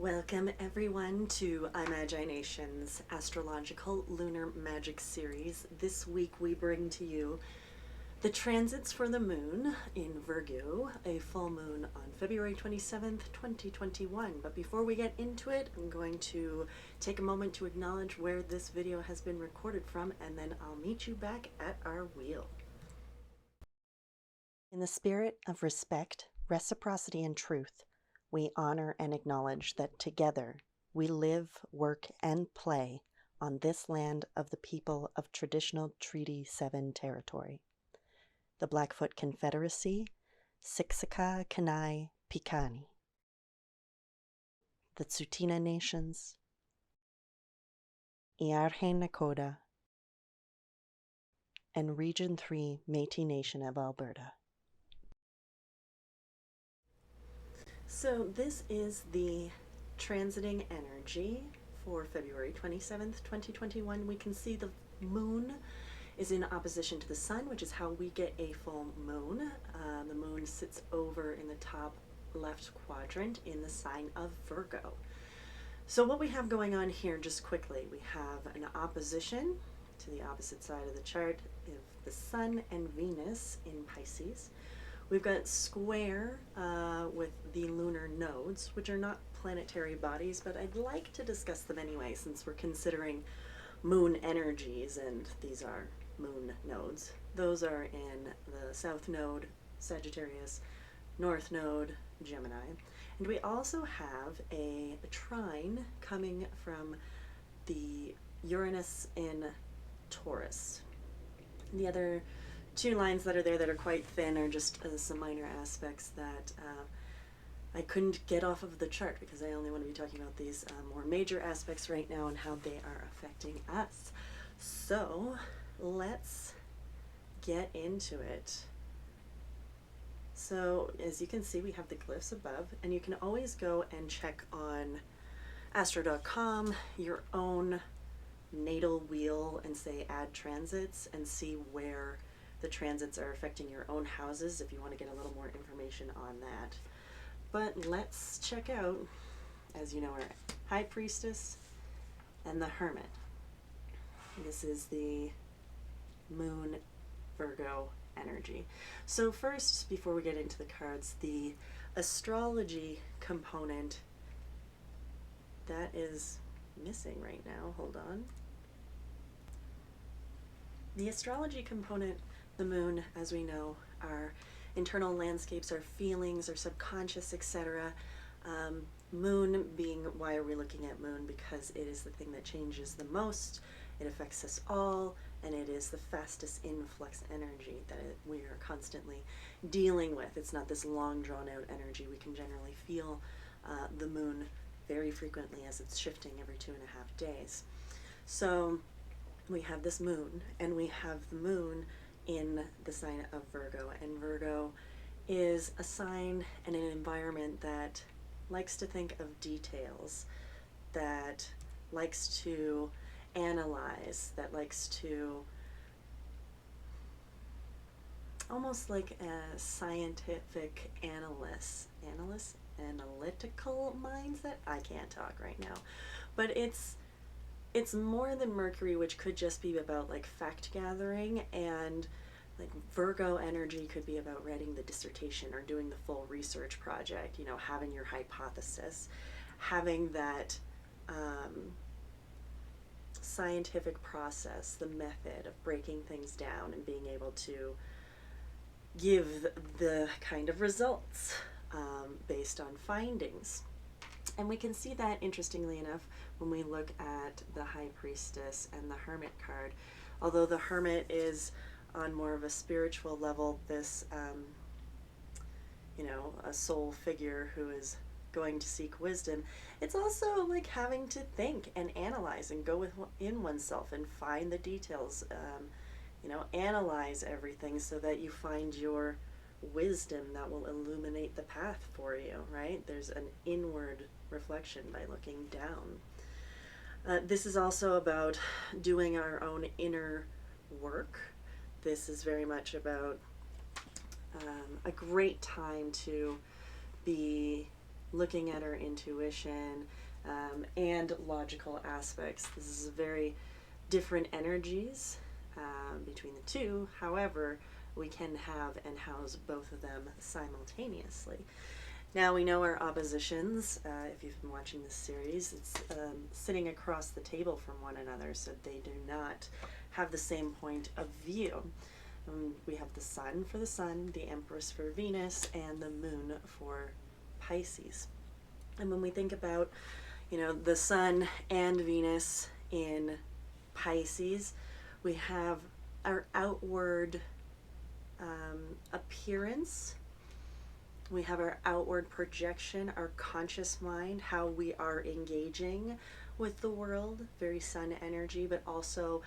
Welcome everyone to Imagination's astrological lunar magic series. This week we bring to you the transits for the moon in Virgo, a full moon on February 27th, 2021. But before we get into it, I'm going to take a moment to acknowledge where this video has been recorded from, and then I'll meet you back at our wheel. In the spirit of respect, reciprocity, and truth, we honor and acknowledge that together we live, work, and play on this land of the people of traditional Treaty 7 territory. The Blackfoot Confederacy, Siksika Kanai Pikani. The Tsuut'ina Nations, Iarhe Nakoda, and Region 3 Métis Nation of Alberta. So this is the transiting energy for February 27th, 2021. We can see the moon is in opposition to the sun, which is how we get a full moon. The moon sits over in the top left quadrant in the sign of Virgo. So what we have going on here, just quickly, we have an opposition to the opposite side of the chart of the sun and Venus in Pisces. We've got square with the lunar nodes, which are not planetary bodies, but I'd like to discuss them anyway, since we're considering moon energies, and these are moon nodes. Those are in the South Node, Sagittarius, North Node, Gemini. And we also have a trine coming from the Uranus in Taurus. The other two lines that are there that are quite thin are just some minor aspects that I couldn't get off of the chart, because I only want to be talking about these more major aspects right now and how they are affecting us. So let's get into it. So as you can see, we have the glyphs above, and you can always go and check on astro.com your own natal wheel and say add transits and see where the transits are affecting your own houses if you want to get a little more information on that. But let's check out, as you know, our High Priestess and the Hermit. This is the Moon Virgo energy. So first, before we get into the cards, the astrology component, that is missing right now. Hold on. The astrology component, the moon, as we know, our internal landscapes, our feelings, our subconscious, etc. Moon being, why are we looking at moon? Because it is the thing that changes the most, it affects us all, and it is the fastest influx energy that we are constantly dealing with. It's not this long drawn out energy. We can generally feel the moon very frequently as it's shifting every 2.5 days. So we have this moon, and we have the moon in the sign of Virgo, and Virgo is a sign and an environment that likes to think of details, that likes to analyze, that likes to almost like a scientific analytical mindset. I can't talk right now, but it's more than Mercury, which could just be about like fact gathering, and like Virgo energy could be about writing the dissertation or doing the full research project, you know, having your hypothesis, having that scientific process, the method of breaking things down and being able to give the kind of results based on findings. And we can see that, interestingly enough, when we look at the High Priestess and the Hermit card. Although the Hermit is on more of a spiritual level, this, you know, a soul figure who is going to seek wisdom, it's also like having to think and analyze and go within oneself and find the details, you know, analyze everything so that you find your wisdom that will illuminate the path for you, right? There's an inward reflection by looking down. This is also about doing our own inner work. This is very much about a great time to be looking at our intuition, and logical aspects. This is very different energies between the two. However, we can have and house both of them simultaneously. Now we know our oppositions. If you've been watching this series, it's sitting across the table from one another, so they do not have the same point of view. We have the Sun for the Sun, the Empress for Venus, and the Moon for Pisces. And when we think about, the Sun and Venus in Pisces, we have our outward appearance. We have our outward projection, our conscious mind, how we are engaging with the world, very Sun energy, but also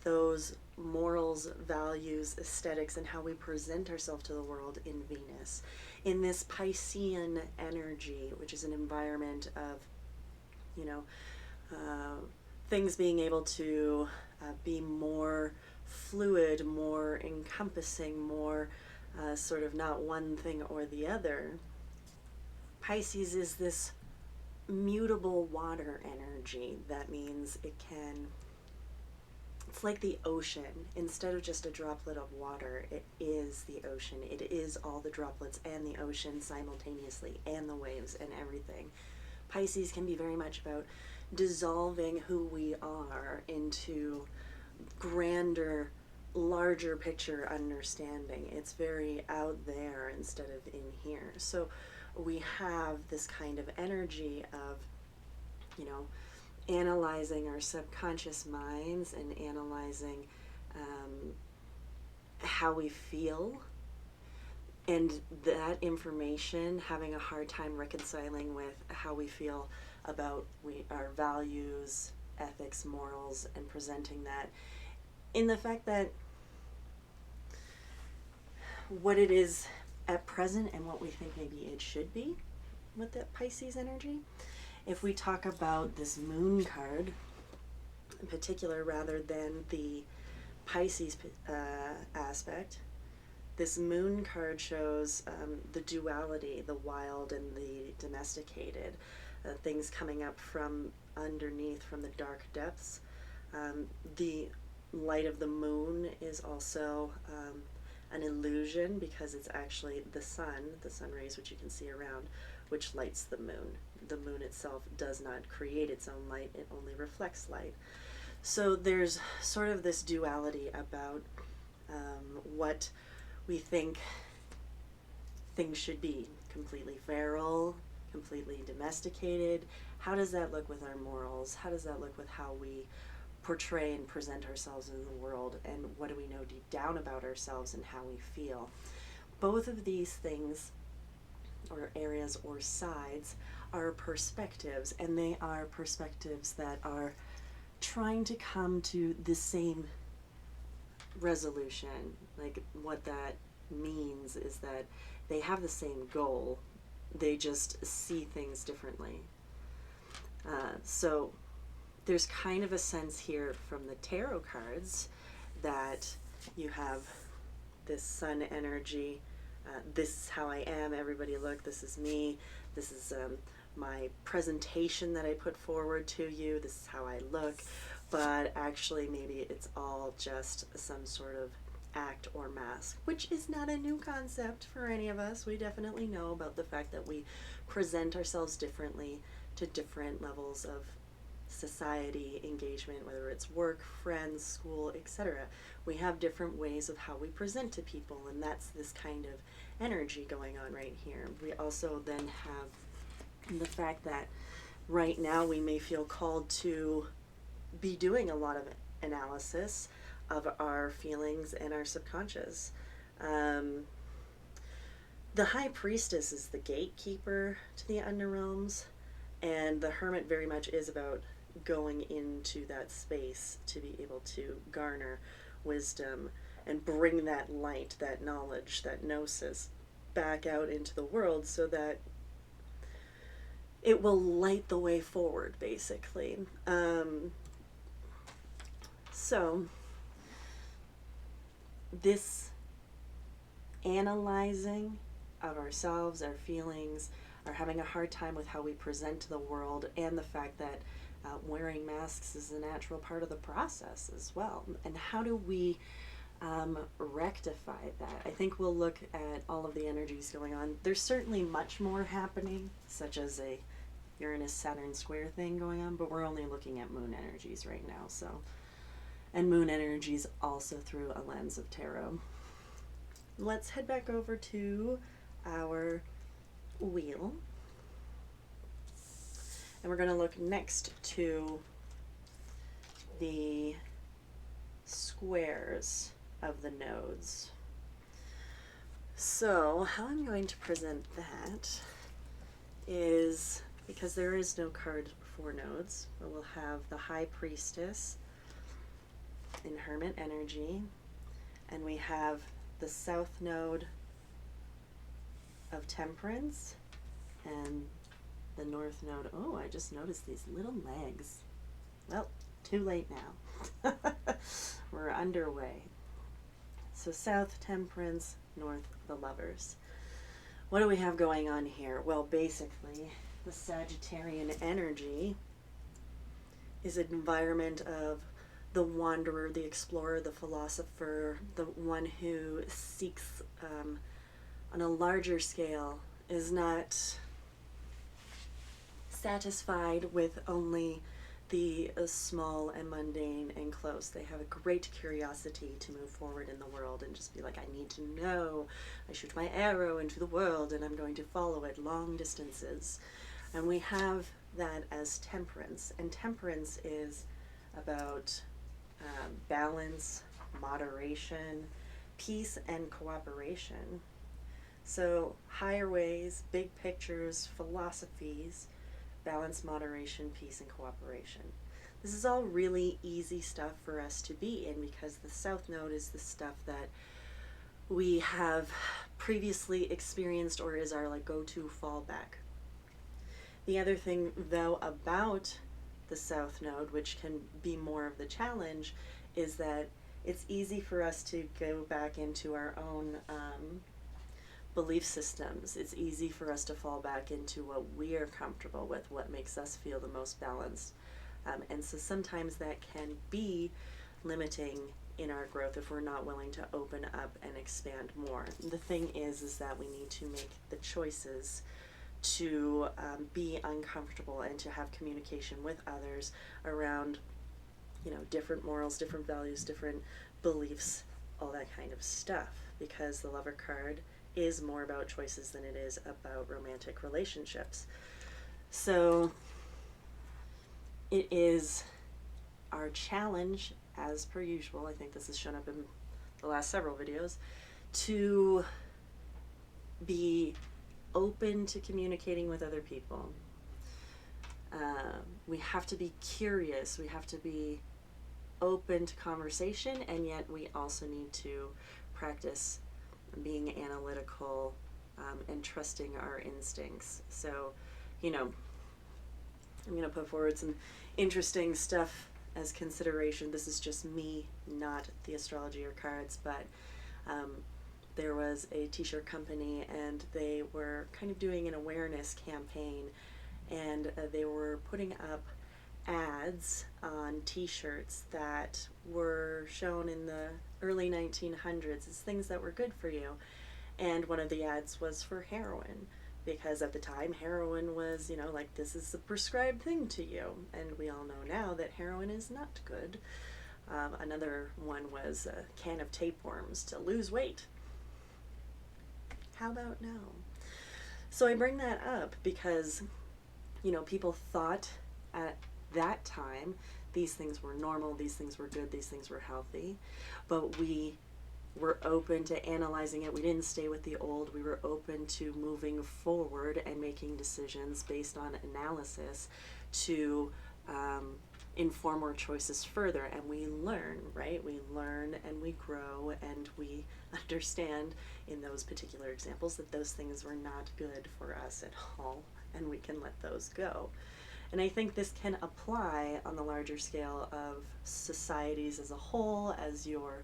those morals, values, aesthetics, and how we present ourselves to the world in Venus. In this Piscean energy, which is an environment of, things being able to be more fluid, more encompassing, more sort of not one thing or the other. Pisces is this mutable water energy. That means it's like the ocean. Instead of just a droplet of water, it is the ocean. It is all the droplets and the ocean simultaneously, and the waves and everything. Pisces can be very much about dissolving who we are into grander, larger picture understanding. It's very out there instead of in here. So we have this kind of energy of, analyzing our subconscious minds and analyzing how we feel, and that information having a hard time reconciling with how we feel about our values, ethics, morals, and presenting that in the fact that what it is at present and what we think maybe it should be with that Pisces energy. If we talk about this Moon card in particular rather than the Pisces aspect, this Moon card shows the duality, the wild and the domesticated, things coming up from underneath, from the dark depths. The light of the moon is also an illusion, because it's actually the sun rays, which you can see around, which lights the moon. The moon itself does not create its own light, it only reflects light. So there's sort of this duality about what we think things should be. Completely feral, completely domesticated. How does that look with our morals? How does that look with how we portray and present ourselves in the world, and what do we know deep down about ourselves and how we feel? Both of these things, or areas or sides, are perspectives, and they are perspectives that are trying to come to the same resolution. Like, what that means is that they have the same goal, they just see things differently. So there's kind of a sense here from the tarot cards that you have this Sun energy. This is how I am, everybody look, this is me, this is my presentation that I put forward to you, this is how I look, but actually maybe it's all just some sort of act or mask, which is not a new concept for any of us. We definitely know about the fact that we present ourselves differently to different levels of society engagement, whether it's work, friends, school, etc. We have different ways of how we present to people, and that's this kind of energy going on right here. We also then have the fact that right now we may feel called to be doing a lot of analysis of our feelings and our subconscious. The High Priestess is the gatekeeper to the underrealms, and the Hermit very much is about going into that space to be able to garner wisdom and bring that light, that knowledge, that gnosis back out into the world so that it will light the way forward, basically. So this analyzing of ourselves, our feelings, are having a hard time with how we present to the world, and the fact that wearing masks is a natural part of the process as well. And how do we rectify that? I think we'll look at all of the energies going on. There's certainly much more happening, such as a Uranus-Saturn square thing going on, but we're only looking at moon energies right now. So, and moon energies also through a lens of tarot. Let's head back over to our wheel. And we're going to look next to the squares of the nodes. So how I'm going to present that is, because there is no card for nodes, but we'll have the High Priestess in Hermit energy, and we have the South Node of Temperance and the North Node. Oh, I just noticed these little legs. Well, too late now. We're underway. So South Temperance, North the Lovers. What do we have going on here? Well, basically, the Sagittarian energy is an environment of the wanderer, the explorer, the philosopher, the one who seeks on a larger scale, is not satisfied with only the small and mundane and close. They have a great curiosity to move forward in the world and just be like, I need to know. I shoot my arrow into the world and I'm going to follow it long distances. And we have that as Temperance. And Temperance is about balance, moderation, peace, and cooperation. So higher ways, big pictures, philosophies, balance, moderation, peace, and cooperation. This is all really easy stuff for us to be in, because the South Node is the stuff that we have previously experienced or is our go-to fallback. The other thing, though, about the South Node, which can be more of the challenge, is that it's easy for us to go back into our own belief systems. It's easy for us to fall back into what we are comfortable with, what makes us feel the most balanced. And so sometimes that can be limiting in our growth if we're not willing to open up and expand more. The thing is that we need to make the choices to be uncomfortable and to have communication with others around, different morals, different values, different beliefs, all that kind of stuff, because the Lover card is more about choices than it is about romantic relationships. So it is our challenge, as per usual, I think this has shown up in the last several videos, to be open to communicating with other people. We have to be curious, we have to be open to conversation, and yet we also need to practice being analytical and trusting our instincts. So, I'm going to put forward some interesting stuff as consideration. This is just me, not the astrology or cards, but there was a t-shirt company and they were kind of doing an awareness campaign, and they were putting up ads on t-shirts that were shown in the early 1900s as things that were good for you. And one of the ads was for heroin, because at the time heroin was, this is a prescribed thing to you. And we all know now that heroin is not good. Another one was a can of tapeworms to lose weight. How about now? So I bring that up because, people thought at that time these things were normal, these things were good, these things were healthy, but we were open to analyzing it. We didn't stay with the old. We were open to moving forward and making decisions based on analysis to inform our choices further. And we learn, right? We learn and we grow, and we understand in those particular examples that those things were not good for us at all, and we can let those go. And I think this can apply on the larger scale of societies as a whole, as your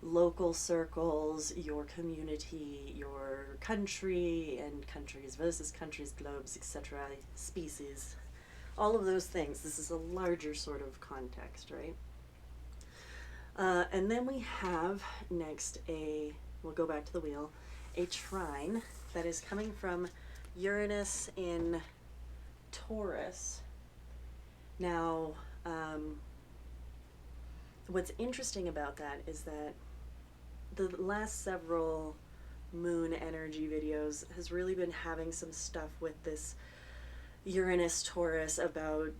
local circles, your community, your country, and countries versus countries, globes, etc., species, all of those things. This is a larger sort of context, right? And then we have next we'll go back to the wheel, a trine that is coming from Uranus in Taurus. Now, what's interesting about that is that the last several moon energy videos has really been having some stuff with this Uranus Taurus about,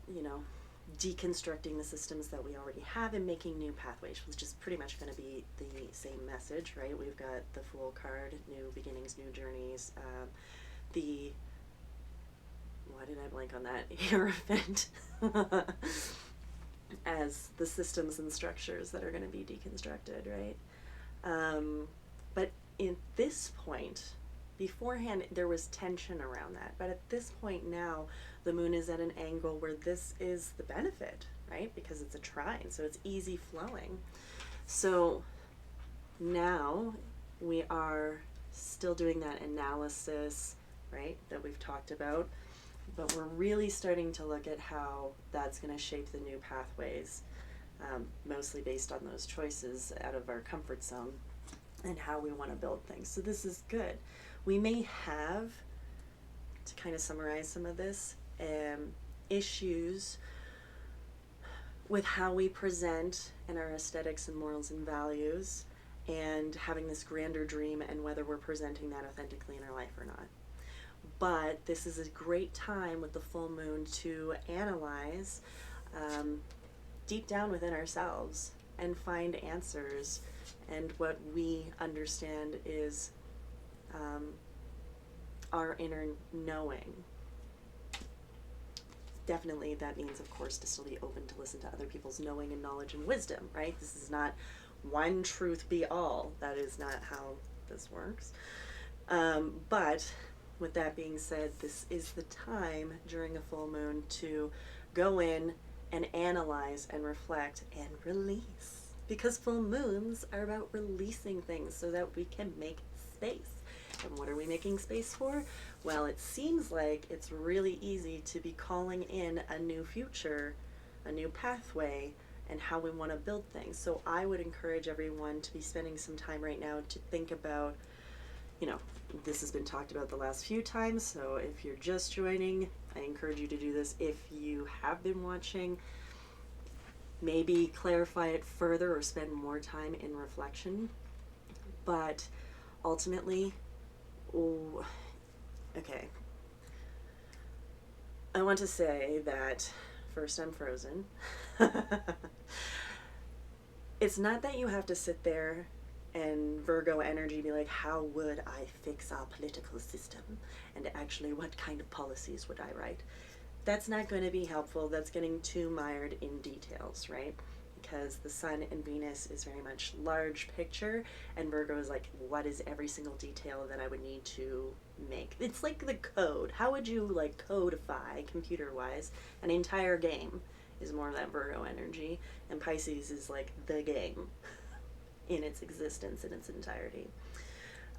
deconstructing the systems that we already have and making new pathways, which is pretty much going to be the same message, right? We've got the Fool card, new beginnings, new journeys, why did I blank on that? Hierophant as the systems and structures that are going to be deconstructed, right? But in this point, beforehand, there was tension around that. But at this point now, the moon is at an angle where this is the benefit, right? Because it's a trine, so it's easy flowing. So now we are still doing that analysis, right, that we've talked about. But we're really starting to look at how that's going to shape the new pathways, mostly based on those choices out of our comfort zone and how we want to build things. So this is good. We may have, to kind of summarize some of this, issues with how we present and our aesthetics and morals and values, and having this grander dream and whether we're presenting that authentically in our life or not. But this is a great time with the full moon to analyze deep down within ourselves and find answers. And what we understand is our inner knowing. Definitely that means, of course, to still be open to listen to other people's knowing and knowledge and wisdom, right? This is not one truth be all. That is not how this works. But with that being said, this is the time during a full moon to go in and analyze and reflect and release. Because full moons are about releasing things so that we can make space. And what are we making space for? Well, it seems like it's really easy to be calling in a new future, a new pathway, and how we want to build things. So I would encourage everyone to be spending some time right now to think about, this has been talked about the last few times, so if you're just joining, I encourage you to do this. If you have been watching, maybe clarify it further or spend more time in reflection. But ultimately, okay, I want to say that first, I'm frozen. It's not that you have to sit there and Virgo energy be like, how would I fix our political system? And actually, what kind of policies would I write? That's not going to be helpful. That's getting too mired in details, right? Because the sun and Venus is very much large picture, and Virgo is like, what is every single detail that I would need to make? It's like the code. How would you codify, computer-wise, an entire game? Is more of that Virgo energy, and Pisces is like the game in its existence in its entirety.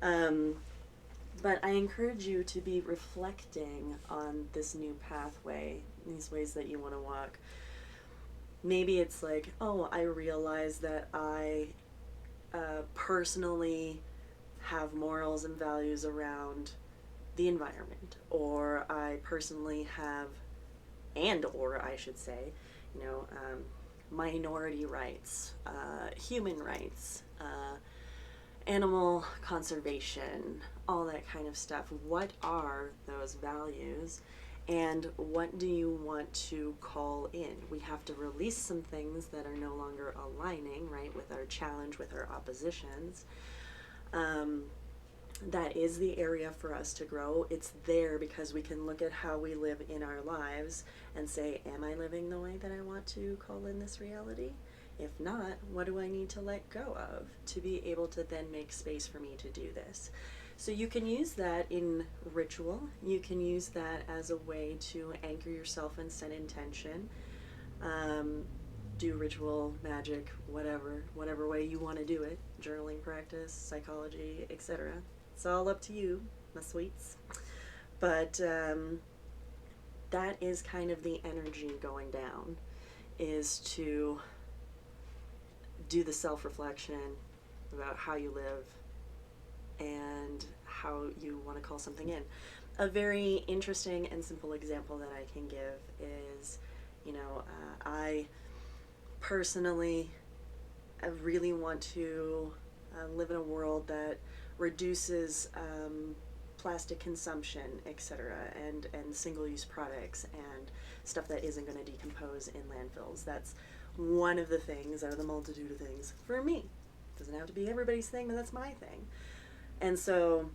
But I encourage you to be reflecting on this new pathway, these ways that you want to walk. Maybe it's like, oh, I realize that I personally have morals and values around the environment, or I personally have, or I should say, minority rights, human rights, animal conservation, all that kind of stuff. What are those values, and what do you want to call in? We have to release some things that are no longer aligning, right, with our challenge, with our oppositions. That is the area for us to grow. It's there because we can look at how we live in our lives and say, am I living the way that I want to call in this reality? If not, what do I need to let go of to be able to then make space for me to do this? So you can use that in ritual. You can use that as a way to anchor yourself and set intention. do ritual, magic, whatever way you want to do it, journaling practice, psychology, etc. It's all up to you, my sweets. But that is kind of the energy going down, is to do the self-reflection about how you live and how you want to call something in. A very interesting and simple example that I can give is, I personally, I really want to live in a world that reduces plastic consumption, etc., and single-use products and stuff that isn't going to decompose in landfills. That's one of the things out of the multitude of things for me. It doesn't have to be everybody's thing, but that's my thing. And so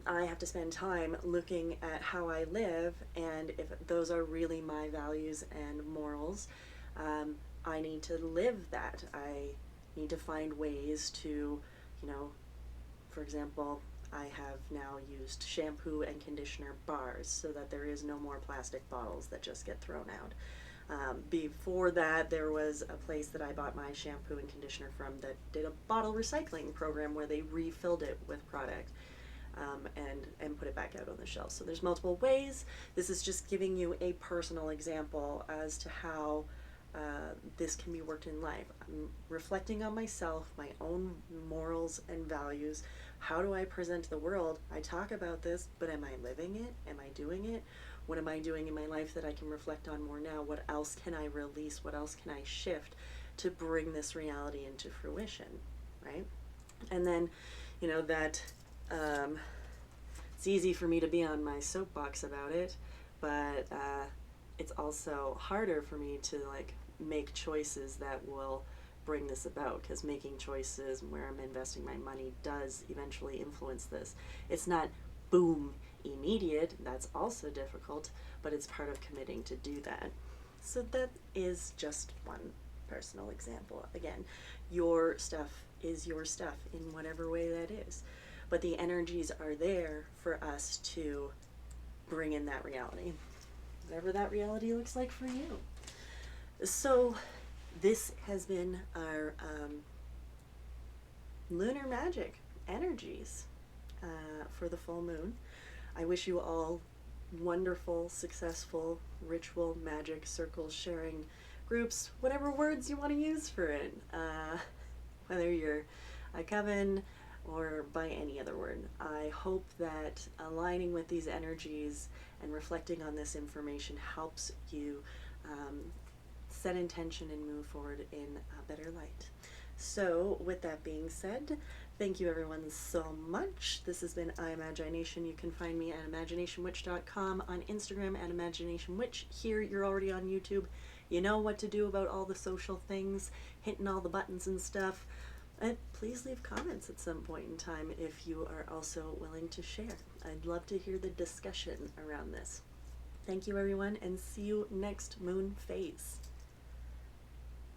I have to spend time looking at how I live, and if those are really my values and morals, I need to live that. I need to find ways to, for example, I have now used shampoo and conditioner bars so that there is no more plastic bottles that just get thrown out. Before that, there was a place that I bought my shampoo and conditioner from that did a bottle recycling program where they refilled it with product and put it back out on the shelf. So there's multiple ways. This is just giving you a personal example as to how this can be worked in life. I'm reflecting on myself, my own morals and values. How do I present to the world? I talk about this, but am I living it? Am I doing it? What am I doing in my life that I can reflect on more now? What else can I release? What else can I shift to bring this reality into fruition, right? And then, that it's easy for me to be on my soapbox about it, but it's also harder for me to make choices that will bring this about, because making choices where I'm investing my money does eventually influence this. It's not boom immediate, that's also difficult, but it's part of committing to do that. So that is just one personal example. Again, your stuff is your stuff in whatever way that is, but the energies are there for us to bring in that reality, whatever that reality looks like for you. So this has been our lunar magic energies for the full moon. I wish you all wonderful, successful ritual, magic, circles, sharing groups, whatever words you want to use for it, whether you're a coven or by any other word. I hope that aligning with these energies and reflecting on this information helps you set intention and move forward in a better light. So with that being said, thank you everyone so much. This has been imagination. You can find me at imaginationwitch.com, on Instagram at imaginationwitch. Here you're already on YouTube. You know what to do about all the social things, hitting all the buttons and stuff. Please leave comments at some point in time if you are also willing to share. I'd love to hear the discussion around this. Thank you everyone, and see you next moon phase.